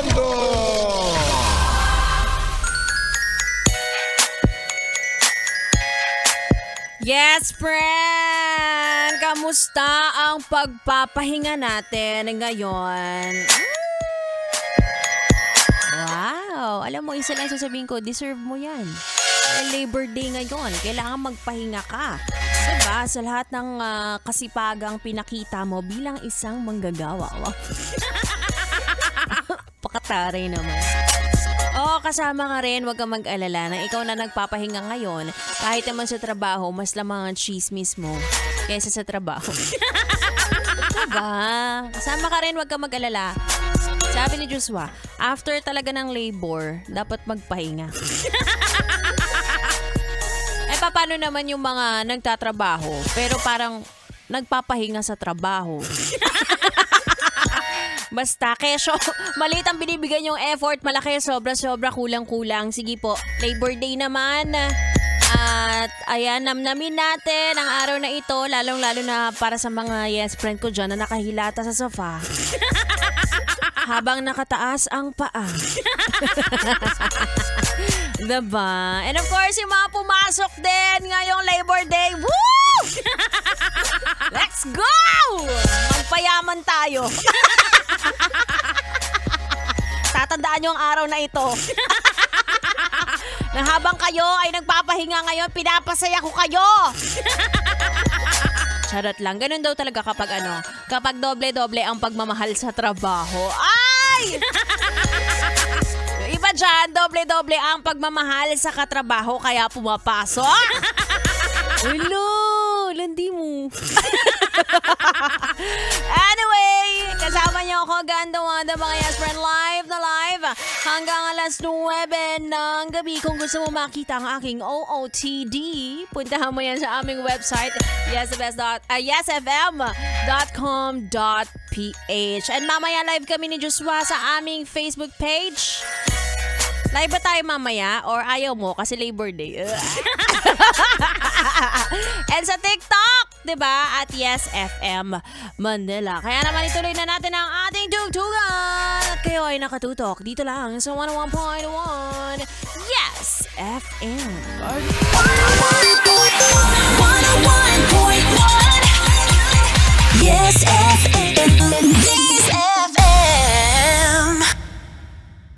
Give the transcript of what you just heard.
Tondo! Yes, friend! Kamusta ang pagpapahinga natin ngayon? Wow! Alam mo, isa lang sasabihin ko, deserve mo yan. Labor Day ngayon, kailangan magpahinga ka. Diba? Sa lahat ng kasipagang pinakita mo bilang isang manggagawa. Wow. Pakataray naman. Kasama ka rin, huwag kang mag-alala na ikaw na nagpapahinga ngayon. Kahit naman sa trabaho, mas lamang ang chismis mo kaysa sa trabaho. Diba? Kasama ka rin, huwag kang mag-alala. Sabi ni Joshua, after talaga ng labor, dapat magpahinga. Paano naman yung mga nagtatrabaho pero parang nagpapahinga sa trabaho? Basta, kesyo, maliit ang binibigyan yung effort, malaki, sobra-sobra, kulang-kulang. Sige po, Labor Day naman. At ayan, namnamin natin ang araw na ito, lalong-lalo na para sa mga yes friend ko dyan na nakahilata sa sofa. Habang nakataas ang paa. Diba? And of course, yung mga pumasok din ngayong Labor Day. Woo! Let's go! Magpayaman tayo. Tatandaan yung araw na ito. Na habang kayo ay nagpapahinga ngayon, pinapasaya ko kayo. Charot lang. Ganun daw talaga kapag doble-doble ang pagmamahal sa trabaho. Ay! Yung iba dyan, doble-doble ang pagmamahal sa katrabaho kaya pumapasok. Ulo, landi mo. Anyway, kasama niyo ako, Ganda-wanda, mga yes friend, live na live hanggang alas 9 ng gabi. Kung gusto mo makita ang aking OOTD, puntahan mo yan sa aming website, yesfm.com.ph. And mamaya live kami ni Joshua sa aming Facebook page. Live ba tayo mamaya or ayaw mo kasi Labor Day? And sa TikTok, diba? At Yes FM Manila. Kaya naman ituloy na natin ang ating tugtugan. At kayo ay nakatutok dito lang sa 101.1 Yes FM.